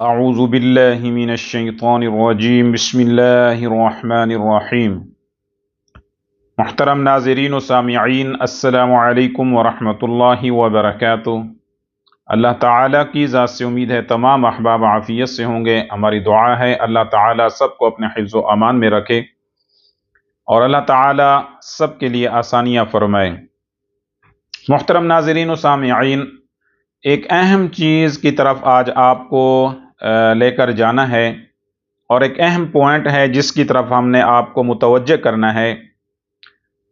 اعوذ باللہ من الشیطان الرجیم بسم اللہ الرحمن الرحیم۔ محترم ناظرین و سامعین، السلام علیکم ورحمۃ اللہ وبرکاتہ۔ اللہ تعالیٰ کی ذات سے امید ہے تمام احباب عافیت سے ہوں گے۔ ہماری دعا ہے اللہ تعالیٰ سب کو اپنے حفظ و امان میں رکھے اور اللہ تعالیٰ سب کے لیے آسانیاں فرمائے۔ محترم ناظرین و سامعین، ایک اہم چیز کی طرف آج آپ کو لے کر جانا ہے اور ایک اہم پوائنٹ ہے جس کی طرف ہم نے آپ کو متوجہ کرنا ہے۔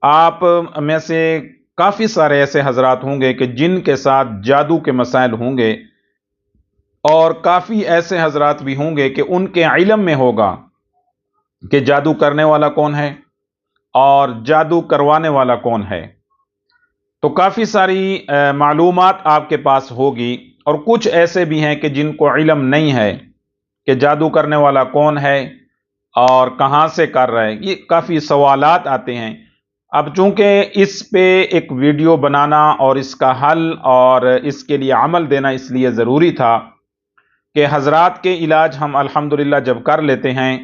آپ میں سے کافی سارے ایسے حضرات ہوں گے کہ جن کے ساتھ جادو کے مسائل ہوں گے، اور کافی ایسے حضرات بھی ہوں گے کہ ان کے علم میں ہوگا کہ جادو کرنے والا کون ہے اور جادو کروانے والا کون ہے۔ تو کافی ساری معلومات آپ کے پاس ہوگی، اور کچھ ایسے بھی ہیں کہ جن کو علم نہیں ہے کہ جادو کرنے والا کون ہے اور کہاں سے کر رہا ہے۔ یہ کافی سوالات آتے ہیں۔ اب چونکہ اس پہ ایک ویڈیو بنانا اور اس کا حل اور اس کے لیے عمل دینا اس لیے ضروری تھا کہ حضرات کے علاج ہم الحمدللہ جب کر لیتے ہیں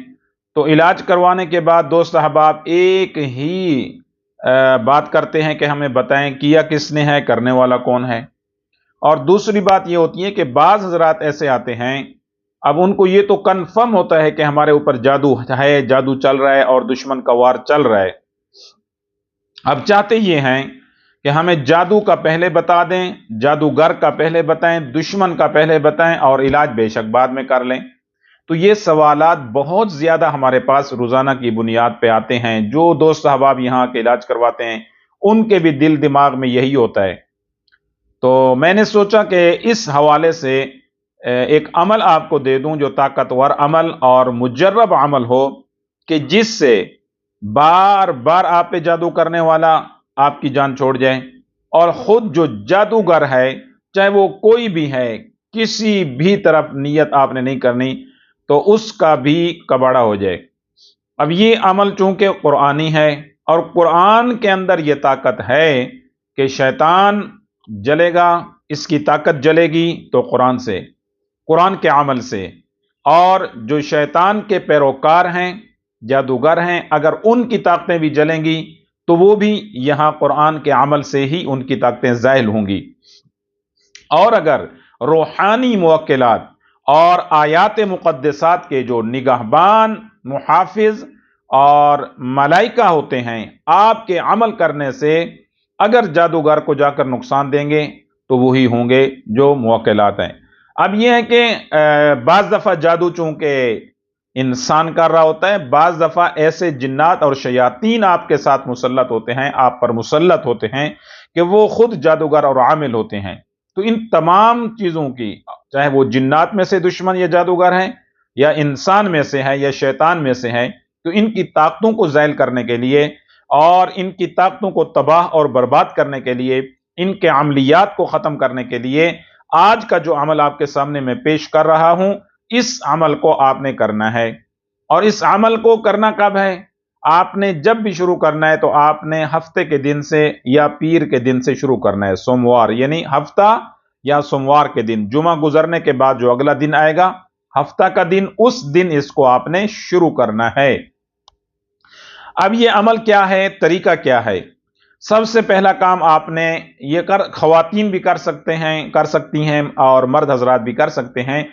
تو علاج کروانے کے بعد دوست احباب ایک ہی بات کرتے ہیں کہ ہمیں بتائیں کیا کس نے ہے، کرنے والا کون ہے۔ اور دوسری بات یہ ہوتی ہے کہ بعض حضرات ایسے آتے ہیں، اب ان کو یہ تو کنفرم ہوتا ہے کہ ہمارے اوپر جادو ہے، جادو چل رہا ہے اور دشمن کا وار چل رہا ہے۔ اب چاہتے یہ ہیں کہ ہمیں جادو کا پہلے بتا دیں، جادوگر کا پہلے بتائیں، دشمن کا پہلے بتائیں، اور علاج بے شک بعد میں کر لیں۔ تو یہ سوالات بہت زیادہ ہمارے پاس روزانہ کی بنیاد پہ آتے ہیں۔ جو دوست احباب یہاں کے علاج کرواتے ہیں ان کے بھی دل دماغ میں یہی ہوتا ہے۔ تو میں نے سوچا کہ اس حوالے سے ایک عمل آپ کو دے دوں جو طاقتور عمل اور مجرب عمل ہو، کہ جس سے بار بار آپ پہ جادو کرنے والا آپ کی جان چھوڑ جائے، اور خود جو جادوگر ہے چاہے وہ کوئی بھی ہے، کسی بھی طرف نیت آپ نے نہیں کرنی تو اس کا بھی کباڑہ ہو جائے۔ اب یہ عمل چونکہ قرآنی ہے اور قرآن کے اندر یہ طاقت ہے کہ شیطان جلے گا، اس کی طاقت جلے گی تو قرآن سے، قرآن کے عمل سے۔ اور جو شیطان کے پیروکار ہیں، جادوگر ہیں، اگر ان کی طاقتیں بھی جلیں گی تو وہ بھی یہاں قرآن کے عمل سے ہی ان کی طاقتیں زائل ہوں گی۔ اور اگر روحانی موکلات اور آیات مقدسات کے جو نگہبان، محافظ اور ملائکہ ہوتے ہیں، آپ کے عمل کرنے سے اگر جادوگر کو جا کر نقصان دیں گے تو وہی ہوں گے جو موکلات ہیں۔ اب یہ ہے کہ بعض دفعہ جادو چونکہ انسان کر رہا ہوتا ہے، بعض دفعہ ایسے جنات اور شیاطین آپ کے ساتھ مسلط ہوتے ہیں، آپ پر مسلط ہوتے ہیں کہ وہ خود جادوگر اور عامل ہوتے ہیں۔ تو ان تمام چیزوں کی، چاہے وہ جنات میں سے دشمن یا جادوگر ہیں، یا انسان میں سے ہے یا شیطان میں سے ہے، تو ان کی طاقتوں کو زائل کرنے کے لیے اور ان کی طاقتوں کو تباہ اور برباد کرنے کے لیے، ان کے عملیات کو ختم کرنے کے لیے آج کا جو عمل آپ کے سامنے میں پیش کر رہا ہوں، اس عمل کو آپ نے کرنا ہے۔ اور اس عمل کو کرنا کب ہے؟ آپ نے جب بھی شروع کرنا ہے تو آپ نے ہفتے کے دن سے یا پیر کے دن سے شروع کرنا ہے، سوموار، یعنی ہفتہ یا سوموار کے دن، جمعہ گزرنے کے بعد جو اگلا دن آئے گا ہفتہ کا دن، اس دن اس کو آپ نے شروع کرنا ہے۔ اب یہ عمل کیا ہے، طریقہ کیا ہے؟ سب سے پہلا کام آپ نے یہ خواتین بھی کر سکتی ہیں اور مرد حضرات بھی کر سکتے ہیں۔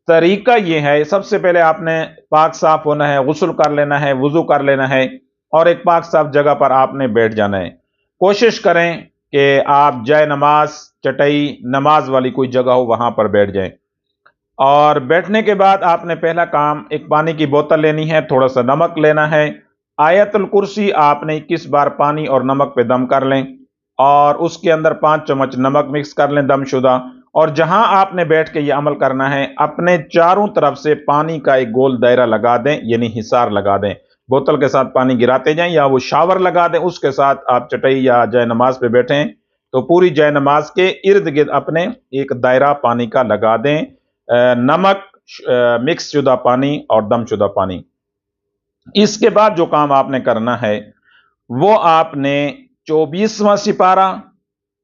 طریقہ یہ ہے، سب سے پہلے آپ نے پاک صاف ہونا ہے، غسل کر لینا ہے، وضو کر لینا ہے، اور ایک پاک صاف جگہ پر آپ نے بیٹھ جانا ہے۔ کوشش کریں کہ آپ جائے نماز، چٹائی نماز والی کوئی جگہ ہو، وہاں پر بیٹھ جائیں۔ اور بیٹھنے کے بعد آپ نے پہلا کام ایک پانی کی بوتل لینی ہے، تھوڑا سا نمک لینا ہے، آیت الکرسی آپ نے 21 بار پانی اور نمک پہ دم کر لیں، اور اس کے اندر 5 چمچ نمک مکس کر لیں دم شدہ۔ اور جہاں آپ نے بیٹھ کے یہ عمل کرنا ہے، اپنے چاروں طرف سے پانی کا ایک گول دائرہ لگا دیں، یعنی حصار لگا دیں۔ بوتل کے ساتھ پانی گراتے جائیں یا وہ شاور لگا دیں، اس کے ساتھ آپ چٹائی یا جائے نماز پہ بیٹھیں تو پوری جائے نماز کے ارد گرد اپنے ایک دائرہ پانی کا لگا دیں، نمک مکس شدہ پانی اور دم شدہ پانی۔ اس کے بعد جو کام آپ نے کرنا ہے وہ آپ نے 24واں سپارہ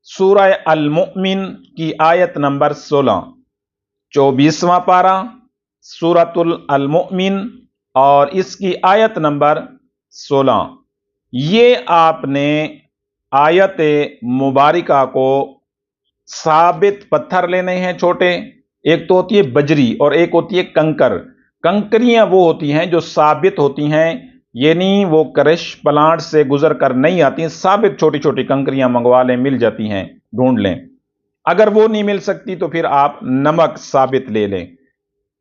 سورہ المؤمن کی آیت نمبر 16، 24واں پارہ सूरतुल अल-मुमिन और इसकी आयत नंबर 16। ये आपने आयत मुबारिका को साबित पत्थर लेने हैं छोटे, एक तो होती है बजरी और एक होती है कंकर। कंकरियां वो होती हैं जो साबित होती हैं, यानी वो क्रश प्लांट से गुजर कर नहीं आती, साबित छोटी छोटी कंकरियां मंगवा लें, मिल जाती हैं, ढूंढ लें। अगर वो नहीं मिल सकती तो फिर आप नमक साबित ले लें।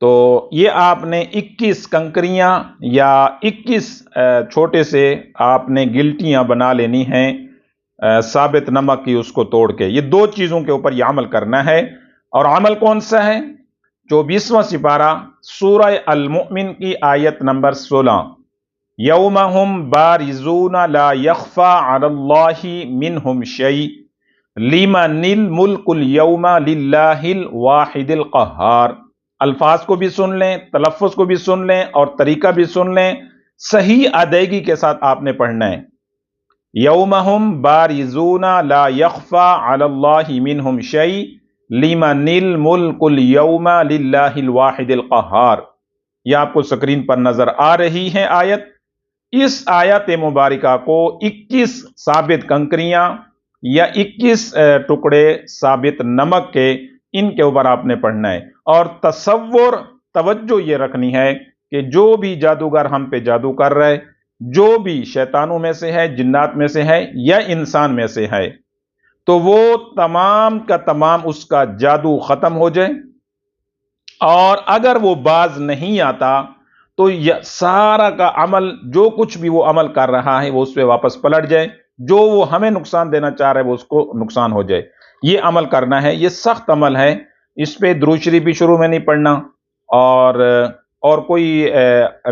तो ये आपने 21 कंकरियां या 21 छोटे से आपने गिल्टियां बना लेनी हैं साबित नमक की, उसको तोड़ के। ये दो चीजों के ऊपर यह अमल करना है। और अमल कौन सा है? 24वां सिपारा सूरह अल-मुमिन की आयत नंबर 16। यौमहुम बारिजूना ला यख्फा अलल्लाहि मिनहुम शै लिमनिल मुल्कुल यौमा लिल्लाहिल वाहिदिल क़हार। अल्फाज को भी सुन लें, तलफ़्फ़ुज़ को भी सुन लें और तरीका भी सुन लें, सही अदायगी के साथ आपने पढ़ना है। यौमहुम बारिजूना ला यख्फा अलल्लाहि मिनहुम शै लिमनिल मुल्कुल यौमा लिल्लाहिल वाहिदिल क़हार। यह आपको स्क्रीन पर नजर आ रही है आयत। इस आयत मुबारिका को 21 साबित कंकरियां या 21 टुकड़े साबित नमक के, इनके ऊपर आपने पढ़ना है। और तसव्वुर, तवज्जो ये रखनी है कि जो भी जादूगर हम पे जादू कर रहा है, जो भी शैतानों में से है, जिन्नात में से है या इंसान में से है, तो वो तमाम का तमाम उसका जादू खत्म हो जाए। और अगर वो बाज नहीं आता तो यह सारा का अमल, जो कुछ भी वो अमल कर रहा है, वो उस पर वापस पलट जाए। जो वो हमें नुकसान देना चाह रहा है वो उसको नुकसान हो जाए। ये अमल करना है, ये सख्त अमल है। इस पे दुरूद शरीफ भी शुरू में नहीं पढ़ना और कोई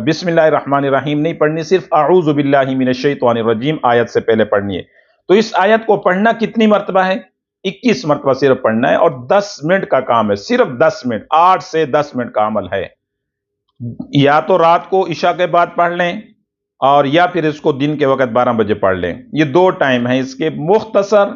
बिस्मिल्लाहिर्रहमानिर्रहीम नहीं पढ़नी, सिर्फ अऊज़ु बिल्लाहि मिनश शैतानिर रजीम आयत से पहले पढ़नी है। तो इस आयत को पढ़ना कितनी मरतबा है? 21 मरतबा सिर्फ पढ़ना है और 10 मिनट का काम है, सिर्फ 10 मिनट, 8 से 10 मिनट का अमल है। या तो रात को इशा के बाद पढ़ लें और या फिर इसको दिन के वक्त 12 बजे पढ़ लें। ये दो टाइम है इसके। मुख्तसर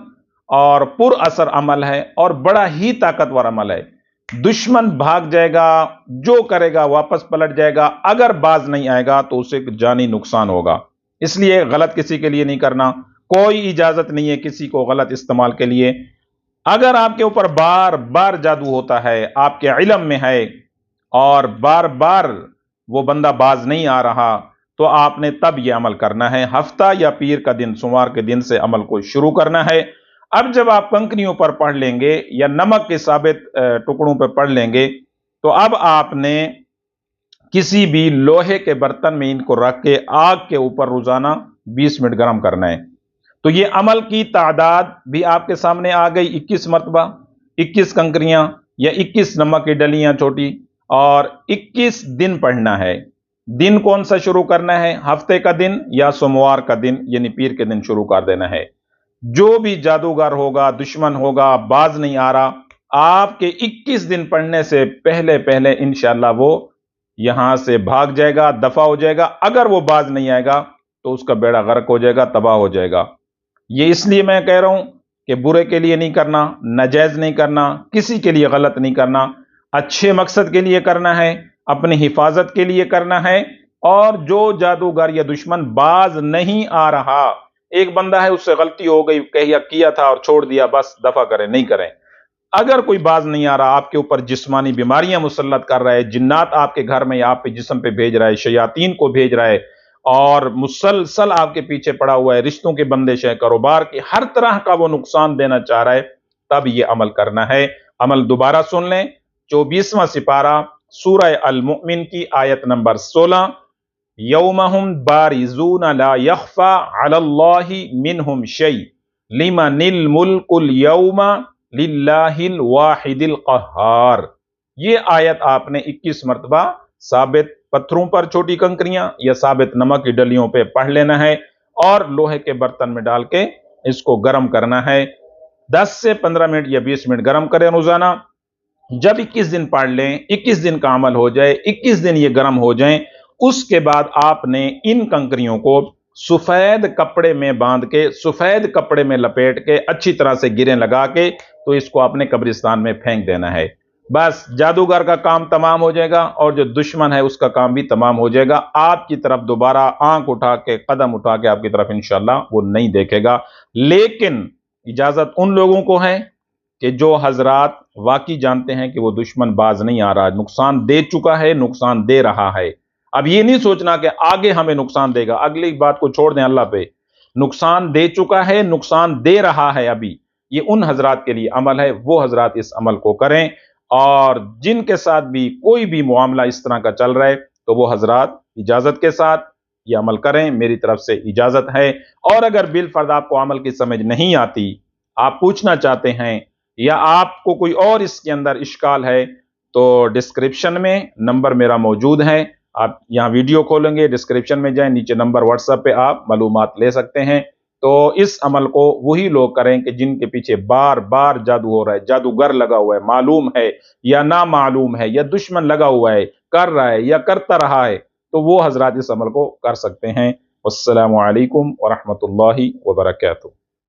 और पुर असर अमल है और बड़ा ही ताकतवर अमल है। दुश्मन भाग जाएगा, जो करेगा वापस पलट जाएगा। अगर बाज नहीं आएगा तो उसे जानी नुकसान होगा। इसलिए गलत किसी के लिए नहीं करना, कोई इजाजत नहीं है किसी को गलत इस्तेमाल के लिए। अगर आपके ऊपर बार बार जादू होता है, आपके इल्म में है और बार बार वो बंदा बाज नहीं आ रहा, तो आपने तब यह अमल करना है। हफ्ता या पीर का दिन, सोमवार के दिन से अमल को शुरू करना है। अब जब आप कंकरियों पर पढ़ लेंगे या नमक के साबित टुकड़ों पर पढ़ लेंगे, तो अब आपने किसी भी लोहे के बर्तन में इनको रख के आग के ऊपर रोजाना 20 मिनट गर्म करना है। तो ये अमल की तादाद भी आपके सामने आ गई, 21 मरतबा, 21 कंकरियां या 21 नमक की डलियां छोटी, और 21 दिन पढ़ना है। दिन कौन सा शुरू करना है? हफ्ते का दिन या सोमवार का दिन, यानी पीर के दिन शुरू कर देना है। जो भी जादूगर होगा, दुश्मन होगा, बाज नहीं आ रहा, आपके 21 दिन पढ़ने से पहले पहले इंशाअल्लाह वो यहां से भाग जाएगा, दफा हो जाएगा। अगर वो बाज नहीं आएगा तो उसका बेड़ा गर्क हो जाएगा, तबाह हो जाएगा। ये इसलिए मैं कह रहा हूं कि बुरे के लिए नहीं करना, नाजायज नहीं करना, किसी के लिए गलत नहीं करना, अच्छे मकसद के लिए करना है, अपनी हिफाजत के लिए करना है। और जो जादूगर या दुश्मन बाज नहीं आ रहा, एक बंदा है उससे गलती हो गई, किया था और छोड़ दिया, बस दफा करें, नहीं करें। अगर कोई बाज नहीं आ रहा, आपके ऊपर जिस्मानी बीमारियां मुसल्लत कर रहा है, जिन्नात आपके घर में या आप पे जिस्म पे भेज रहा है, शयातीन को भेज रहा है और मुसलसल आपके पीछे पड़ा हुआ है, रिश्तों के बंदिश है, कारोबार की हर तरह का वो नुकसान देना चाह रहा है, तब ये अमल करना है। अमल दोबारा सुन लें। 24वां सिपारा सूरह अल-मुमिन की आयत नंबर 16। यौमहुम बारिजूना ला यख्फा अलल्लाहि मिनहुम शै लिमनिल मुल्कुल यौमा लिल्लाहिल वाहिदिल क़हार। ये आयत आपने 21 मरतबा साबित पत्थरों पर छोटी कंकरियां या साबित नमक की डलियों पे पढ़ लेना है और लोहे के बर्तन में डाल के इसको गर्म करना है। 10 से 15 मिनट या 20 मिनट गर्म करें रोजाना। जब 21 दिन पढ़ लें, 21 दिन का अमल हो जाए, 21 दिन ये गर्म हो जाएं, उसके बाद आपने इन कंकरियों को सफेद कपड़े में बांध के, सफेद कपड़े में लपेट के, अच्छी तरह से गिरें लगा के, तो इसको आपने कब्रिस्तान में फेंक देना है। बस जादूगर का काम तमाम हो जाएगा और जो दुश्मन है उसका काम भी तमाम हो जाएगा। आपकी तरफ दोबारा आंख उठा के, कदम उठा के आपकी तरफ इंशाल्लाह वो नहीं देखेगा। लेकिन इजाजत उन लोगों को है कि जो हजरात वाकई जानते हैं कि वो दुश्मन बाज नहीं आ रहा है, नुकसान दे चुका है, नुकसान दे रहा है। अब ये नहीं सोचना कि आगे हमें नुकसान देगा, अगली बात को छोड़ दें अल्लाह पे। नुकसान दे चुका है, नुकसान दे रहा है अभी, ये उन हजरात के लिए अमल है, वो हजरात इस अमल को करें। और जिनके साथ भी कोई भी मामला इस तरह का चल रहा है तो वो हजरात इजाजत के साथ ये अमल करें, मेरी तरफ से इजाजत है। और अगर बिल फर्द आपको अमल की समझ नहीं आती, आप पूछना चाहते हैं या आपको कोई और इसके अंदर इश्काल है, तो डिस्क्रिप्शन में नंबर मेरा मौजूद है। आप यहाँ वीडियो खोलेंगे, डिस्क्रिप्शन में जाएं, नीचे नंबर व्हाट्सएप पे आप मालूमात ले सकते हैं। तो इस अमल को वही लोग करें कि जिनके पीछे बार बार जादू हो रहा है, जादूगर लगा हुआ है, मालूम है या ना मालूम है, या दुश्मन लगा हुआ है, कर रहा है या करता रहा है, तो वो हजरात इस अमल को कर सकते हैं। अस्सलामु अलैकुम व रहमतुल्लाहि व बरकातुहू।